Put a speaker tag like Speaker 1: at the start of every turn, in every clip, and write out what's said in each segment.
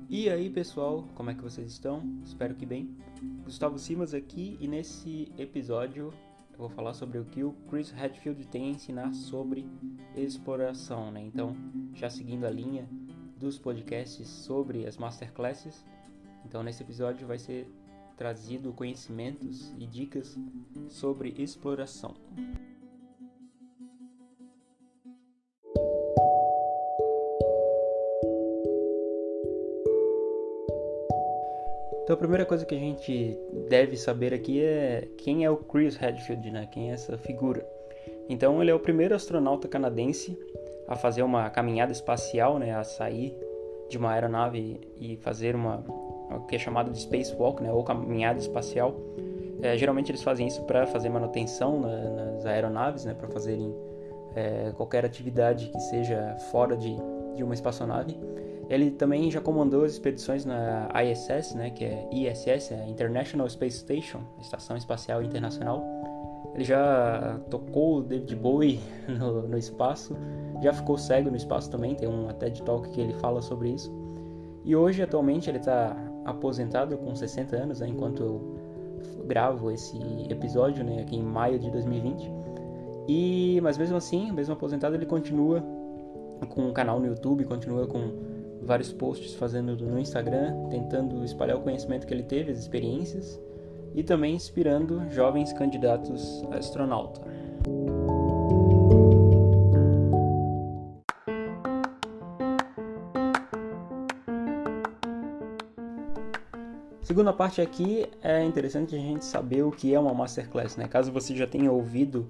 Speaker 1: E aí pessoal, como é que vocês estão? Espero que bem. Gustavo Simas aqui e nesse episódio eu vou falar sobre o que o Chris Hadfield tem a ensinar sobre exploração, né? Então, já seguindo a linha dos podcasts sobre as masterclasses, então nesse episódio vai ser trazido conhecimentos e dicas sobre exploração. Então a primeira coisa que a gente deve saber aqui é quem é o Chris Hadfield, né? Quem é essa figura? Então ele é o primeiro astronauta canadense a fazer uma caminhada espacial, né? A sair de uma aeronave e fazer o que é chamado de spacewalk, né? Ou caminhada espacial. Geralmente eles fazem isso para fazer manutenção nas aeronaves, né? Para fazerem qualquer atividade que seja fora de uma espaçonave. Ele também já comandou as expedições na ISS, né, que é ISS, International Space Station, Estação Espacial Internacional. Ele já tocou o David Bowie no espaço, já ficou cego no espaço também, tem um TED Talk que ele fala sobre isso. E hoje, atualmente, ele está aposentado com 60 anos, né, enquanto eu gravo esse episódio, né, aqui em maio de 2020. Mas mesmo assim, mesmo aposentado, ele continua com um canal no YouTube, continua com vários posts fazendo no Instagram, tentando espalhar o conhecimento que ele teve, as experiências, e também inspirando jovens candidatos a astronauta. Segunda parte aqui, é interessante a gente saber o que é uma Masterclass, né? Caso você já tenha ouvido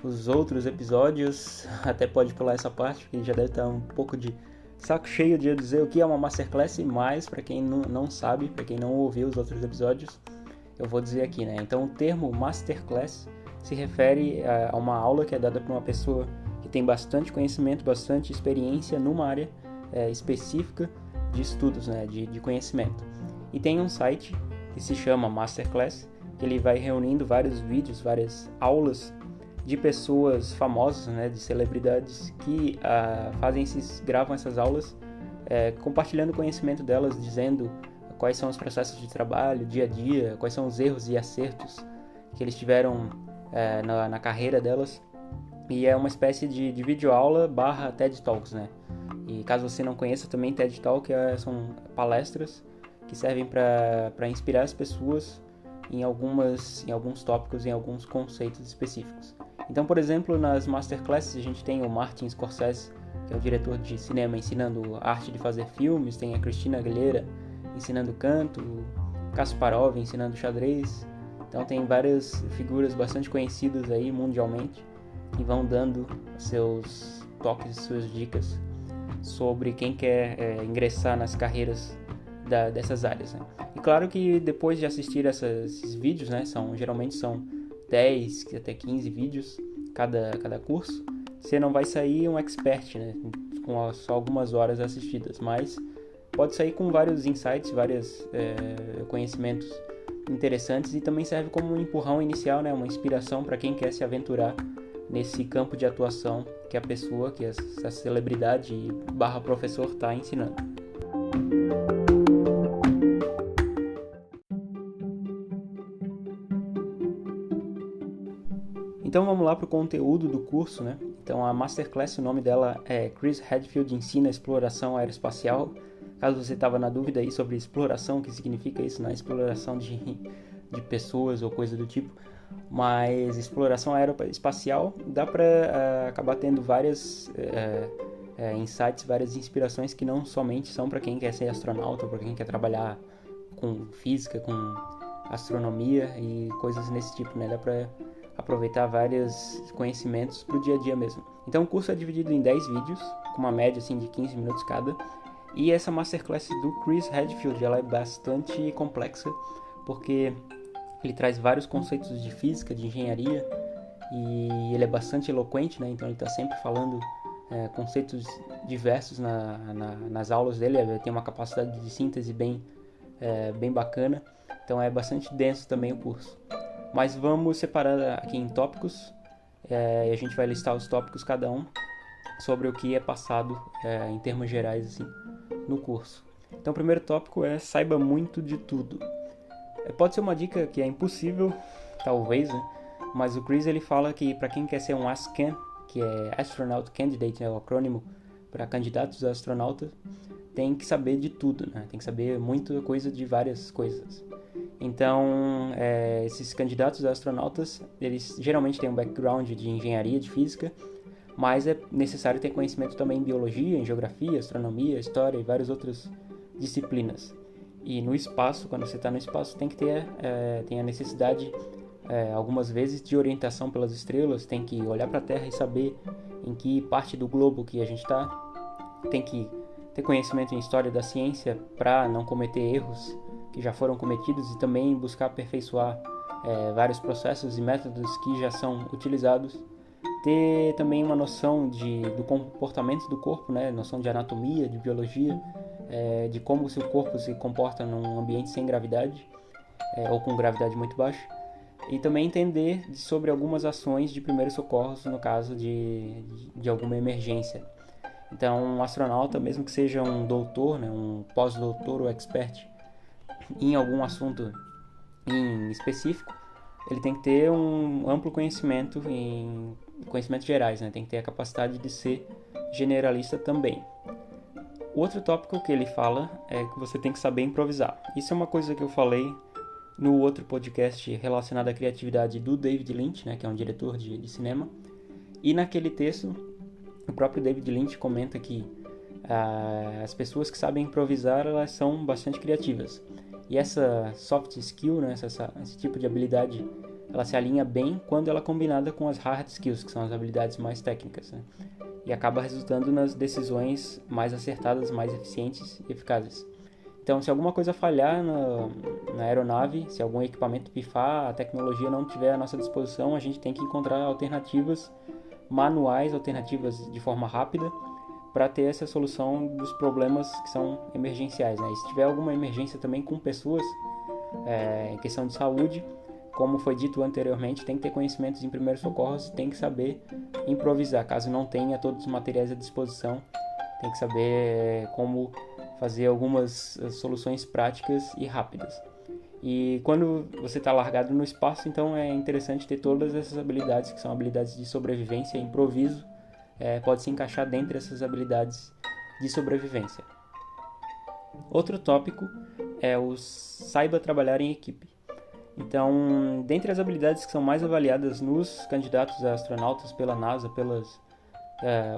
Speaker 1: os outros episódios, até pode pular essa parte, porque já deve estar um pouco de saco cheio de eu dizer o que é uma Masterclass, mas para quem não sabe, para quem não ouviu os outros episódios, eu vou dizer aqui, né? Então o termo Masterclass se refere a uma aula que é dada por uma pessoa que tem bastante conhecimento, bastante experiência numa área específica de estudos, né? De conhecimento. E tem um site que se chama Masterclass, que ele vai reunindo vários vídeos, várias aulas de pessoas famosas, né, de celebridades que gravam essas aulas, compartilhando o conhecimento delas, dizendo quais são os processos de trabalho, dia a dia, quais são os erros e acertos que eles tiveram na carreira delas. E é uma espécie de videoaula barra TED Talks, né? E caso você não conheça, também TED Talk são palestras que servem para inspirar as pessoas em alguns tópicos, em alguns conceitos específicos. Então, por exemplo, nas Masterclasses a gente tem o Martin Scorsese, que é o diretor de cinema, ensinando a arte de fazer filmes, tem a Christina Aguilera ensinando canto, o Kasparov ensinando xadrez. Então tem várias figuras bastante conhecidas aí mundialmente que vão dando seus toques, suas dicas sobre quem quer ingressar nas carreiras dessas áreas, né? E claro que depois de assistir esses vídeos, né, geralmente são 10 até 15 vídeos cada curso, você não vai sair um expert, né, com só algumas horas assistidas, mas pode sair com vários insights, vários conhecimentos interessantes, e também serve como um empurrão inicial, né, uma inspiração para quem quer se aventurar nesse campo de atuação que a pessoa, que essa celebridade barra professor está ensinando. Então vamos lá para o conteúdo do curso, né? Então a Masterclass, o nome dela é Chris Hadfield Ensina Exploração Aeroespacial. Caso você estava na dúvida aí sobre exploração, o que significa isso, né? Exploração de pessoas ou coisa do tipo. Mas exploração aeroespacial dá para acabar tendo várias insights, várias inspirações que não somente são para quem quer ser astronauta, para quem quer trabalhar com física, com astronomia e coisas nesse tipo, né? Dá para aproveitar vários conhecimentos para o dia a dia mesmo. Então o curso é dividido em 10 vídeos, com uma média assim, de 15 minutos cada. E essa Masterclass do Chris Hadfield, ela é bastante complexa, porque ele traz vários conceitos de física, de engenharia, e ele é bastante eloquente, né? Então ele está sempre falando conceitos diversos nas aulas dele. Ele tem uma capacidade de síntese bem bacana, então é bastante denso também o curso. Mas vamos separar aqui em tópicos, e a gente vai listar os tópicos cada um sobre o que é passado em termos gerais assim, no curso. Então o primeiro tópico é saiba muito de tudo. Pode ser uma dica que é impossível, talvez, né? Mas o Chris ele fala que para quem quer ser um ASCAN, que é Astronaut Candidate, né, o acrônimo para candidatos a astronautas, tem que saber de tudo, né? Tem que saber muita coisa de várias coisas. Então, esses candidatos a astronautas, eles geralmente têm um background de engenharia, de física, mas é necessário ter conhecimento também em biologia, em geografia, astronomia, história e várias outras disciplinas. E no espaço, quando você está no espaço, tem que ter tem a necessidade, algumas vezes, de orientação pelas estrelas, tem que olhar para a Terra e saber em que parte do globo que a gente está, tem que ter conhecimento em história da ciência para não cometer erros que já foram cometidos e também buscar aperfeiçoar vários processos e métodos que já são utilizados. Ter também uma noção do comportamento do corpo, né? Noção de anatomia, de biologia, de como o seu corpo se comporta num ambiente sem gravidade ou com gravidade muito baixa. E também entender sobre algumas ações de primeiros socorros no caso de alguma emergência. Então, um astronauta, mesmo que seja um doutor, né, um pós-doutor ou expert em algum assunto em específico, ele tem que ter um amplo conhecimento em conhecimentos gerais, né? Tem que ter a capacidade de ser generalista também. O outro tópico que ele fala é que você tem que saber improvisar. Isso é uma coisa que eu falei no outro podcast relacionado à criatividade do David Lynch, né, que é um diretor de cinema. E naquele texto, o próprio David Lynch comenta que as pessoas que sabem improvisar, elas são bastante criativas. E essa soft skill, né, esse tipo de habilidade, ela se alinha bem quando ela é combinada com as hard skills, que são as habilidades mais técnicas, né? E acaba resultando nas decisões mais acertadas, mais eficientes e eficazes. Então, se alguma coisa falhar na aeronave, se algum equipamento pifar, a tecnologia não estiver à nossa disposição, a gente tem que encontrar alternativas manuais, alternativas de forma rápida, para ter essa solução dos problemas que são emergenciais, né? E se tiver alguma emergência também com pessoas, em questão de saúde, como foi dito anteriormente, tem que ter conhecimentos em primeiros socorros, tem que saber improvisar, caso não tenha todos os materiais à disposição, tem que saber como fazer algumas soluções práticas e rápidas. E quando você está largado no espaço, então é interessante ter todas essas habilidades, que são habilidades de sobrevivência e improviso, pode se encaixar dentro dessas habilidades de sobrevivência. Outro tópico é o saiba trabalhar em equipe. Então, dentre as habilidades que são mais avaliadas nos candidatos a astronautas pela NASA, pelas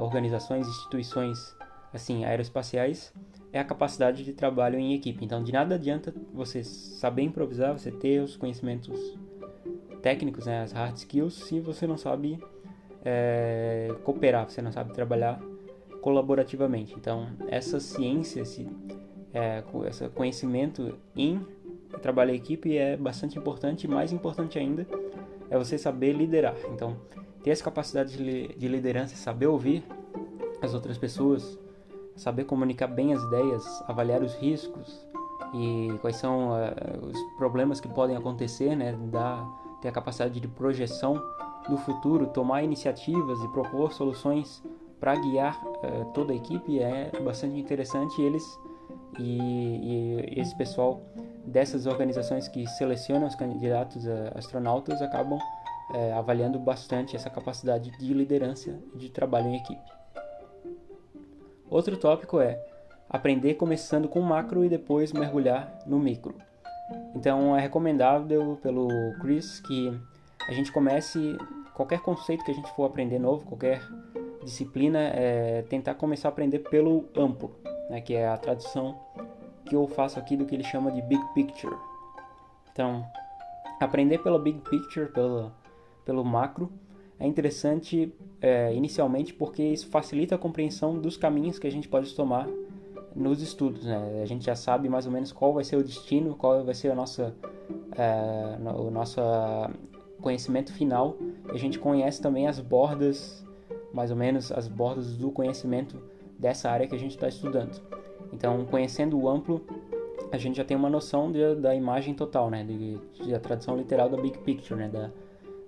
Speaker 1: organizações e instituições assim, aeroespaciais, é a capacidade de trabalho em equipe. Então, de nada adianta você saber improvisar, você ter os conhecimentos técnicos, né, as hard skills, se você não sabe cooperar, você não sabe trabalhar colaborativamente. Então, essa ciência, esse conhecimento em trabalho em equipe é bastante importante, e mais importante ainda é você saber liderar. Então, ter essa capacidade de liderança, saber ouvir as outras pessoas, saber comunicar bem as ideias, avaliar os riscos e quais são os problemas que podem acontecer, né? Ter a capacidade de projeção do futuro, tomar iniciativas e propor soluções para guiar toda a equipe é bastante interessante. E esse pessoal dessas organizações que selecionam os candidatos a astronautas acabam avaliando bastante essa capacidade de liderança e de trabalho em equipe. Outro tópico é aprender começando com macro e depois mergulhar no micro. Então é recomendável pelo Chris que a gente comece qualquer conceito que a gente for aprender novo, qualquer disciplina, tentar começar a aprender pelo amplo, né, que é a tradução que eu faço aqui do que ele chama de Big Picture. Então, aprender pela Big Picture, pelo macro, é interessante inicialmente porque isso facilita a compreensão dos caminhos que a gente pode tomar nos estudos, né? A gente já sabe mais ou menos qual vai ser o destino, qual vai ser o nosso conhecimento final. E a gente conhece também as bordas, mais ou menos as bordas do conhecimento dessa área que a gente está estudando. Então, conhecendo o amplo, a gente já tem uma noção da imagem total, né? Da tradução literal da Big Picture, né?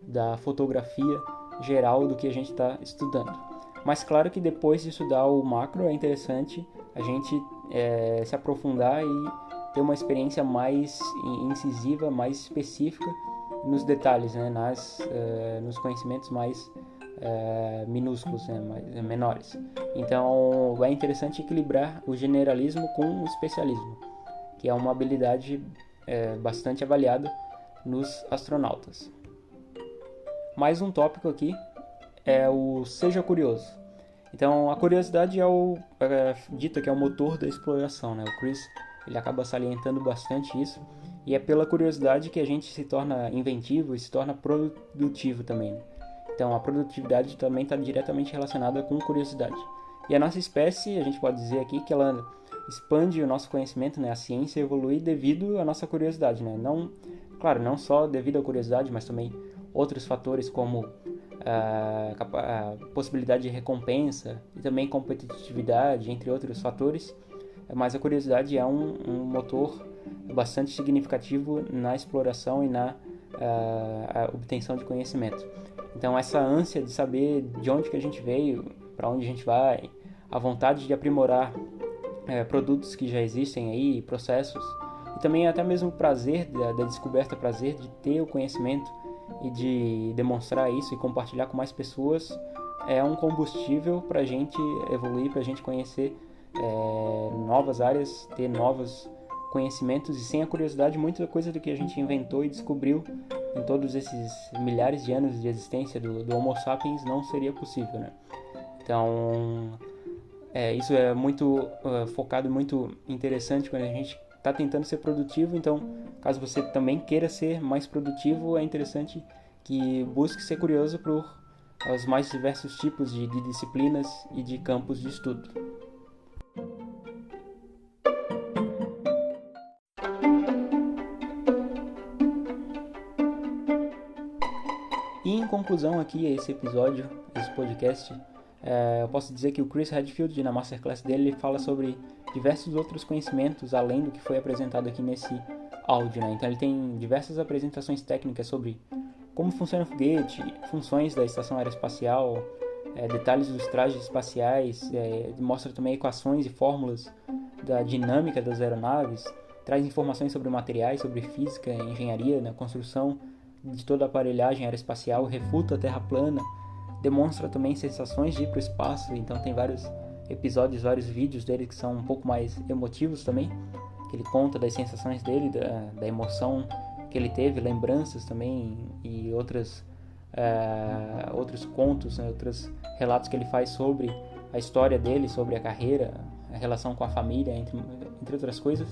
Speaker 1: Da fotografia geral do que a gente está estudando. Mas claro que depois de estudar o macro é interessante a gente se aprofundar e ter uma experiência mais incisiva, mais específica nos detalhes, né? Nos conhecimentos mais minúsculos, né? Menores. Então é interessante equilibrar o generalismo com o especialismo, que é uma habilidade bastante avaliada nos astronautas. Mais um tópico aqui é o seja curioso. Então a curiosidade dita que é o motor da exploração, né? O Chris ele acaba salientando bastante isso, e é pela curiosidade que a gente se torna inventivo e se torna produtivo também, né? Então a produtividade também está diretamente relacionada com curiosidade. E a nossa espécie, a gente pode dizer aqui que ela expande o nosso conhecimento, né? A ciência evolui devido à nossa curiosidade, né? Não só devido à curiosidade, mas também outros fatores como a possibilidade de recompensa e também competitividade, entre outros fatores. Mas a curiosidade é um motor bastante significativo na exploração e na obtenção de conhecimento. Então essa ânsia de saber de onde que a gente veio, para onde a gente vai, a vontade de aprimorar produtos que já existem aí, processos, e também até mesmo o prazer da descoberta, prazer de ter o conhecimento e de demonstrar isso e compartilhar com mais pessoas, é um combustível para a gente evoluir, para a gente conhecer novas áreas, ter novos conhecimentos. E sem a curiosidade, muita coisa do que a gente inventou e descobriu em todos esses milhares de anos de existência do Homo sapiens não seria possível, né? Então isso é muito focado, muito interessante quando a gente está tentando ser produtivo. Então, caso você também queira ser mais produtivo, é interessante que busque ser curioso por os mais diversos tipos de disciplinas e de campos de estudo. E em conclusão aqui a esse episódio, esse podcast, eu posso dizer que o Chris Hadfield, na Masterclass dele, ele fala sobre diversos outros conhecimentos além do que foi apresentado aqui nesse áudio, né? Então ele tem diversas apresentações técnicas sobre como funciona o foguete, funções da estação aeroespacial, detalhes dos trajes espaciais, mostra também equações e fórmulas da dinâmica das aeronaves, traz informações sobre materiais, sobre física, engenharia, na construção de toda a aparelhagem aeroespacial, refuta a Terra plana, demonstra também sensações de ir para o espaço. Então tem vários episódios, vários vídeos dele que são um pouco mais emotivos também, que ele conta das sensações dele, da emoção que ele teve, lembranças também e outros contos, né, outros relatos que ele faz sobre a história dele, sobre a carreira, a relação com a família, entre outras coisas.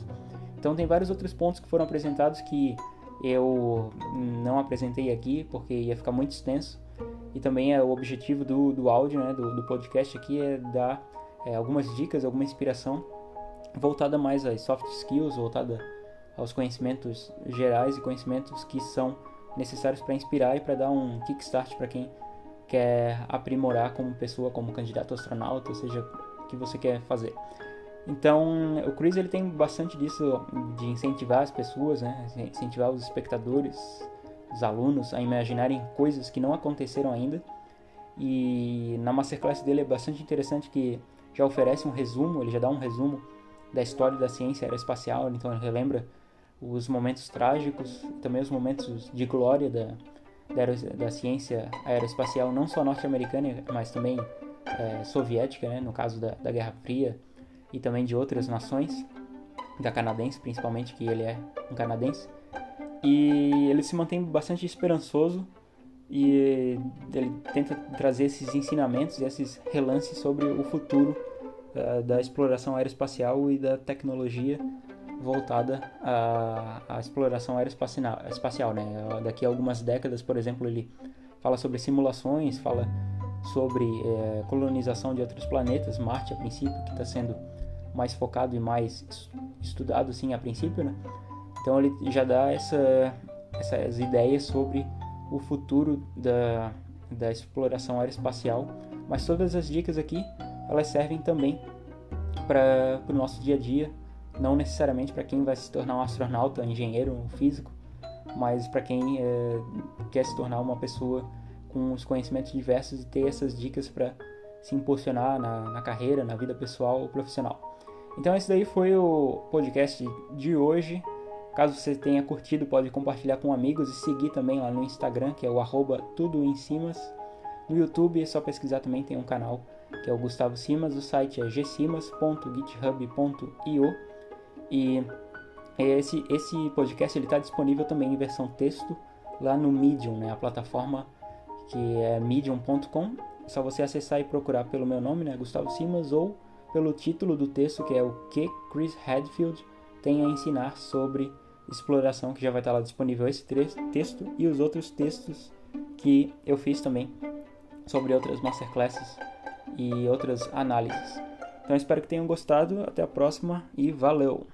Speaker 1: Então tem vários outros pontos que foram apresentados que eu não apresentei aqui porque ia ficar muito extenso, e também o objetivo do áudio, né, do podcast aqui é dar algumas dicas, alguma inspiração voltada mais às soft skills, voltada aos conhecimentos gerais e conhecimentos que são necessários para inspirar e para dar um kickstart para quem quer aprimorar como pessoa, como candidato astronauta, ou seja, o que você quer fazer. Então, o Chris ele tem bastante disso, de incentivar as pessoas, né? Incentivar os espectadores, os alunos a imaginarem coisas que não aconteceram ainda. E na Masterclass dele é bastante interessante que já oferece um resumo, ele já dá um resumo da história da ciência aeroespacial. Então ele relembra os momentos trágicos, também os momentos de glória da ciência aeroespacial, não só norte-americana, mas também soviética, né? No caso da Guerra Fria, e também de outras nações, da canadense principalmente, que ele é um canadense. E ele se mantém bastante esperançoso e ele tenta trazer esses ensinamentos, esses relances sobre o futuro da exploração aeroespacial e da tecnologia voltada à exploração aeroespacial, né? Daqui a algumas décadas, por exemplo, ele fala sobre simulações, fala sobre colonização de outros planetas, Marte a princípio, que está sendo mais focado e mais estudado assim a princípio, né? Então ele já dá essas ideias sobre o futuro da exploração aeroespacial, mas todas as dicas aqui elas servem também para o nosso dia a dia, não necessariamente para quem vai se tornar um astronauta, um engenheiro, um físico, mas para quem quer se tornar uma pessoa com os conhecimentos diversos e ter essas dicas para se impulsionar na carreira, na vida pessoal ou profissional. Então esse daí foi o podcast de hoje. Caso você tenha curtido, pode compartilhar com amigos e seguir também lá no Instagram, que é o @tudoemsimas. No YouTube é só pesquisar também, tem um canal que é o Gustavo Simas, o site é gsimas.github.io e esse podcast está disponível também em versão texto lá no Medium, né, a plataforma que é medium.com. É só você acessar e procurar pelo meu nome, né, Gustavo Simas, ou pelo título do texto, que é o que Chris Hadfield tem a ensinar sobre exploração, que já vai estar lá disponível esse texto e os outros textos que eu fiz também sobre outras masterclasses e outras análises. Então espero que tenham gostado, até a próxima e valeu!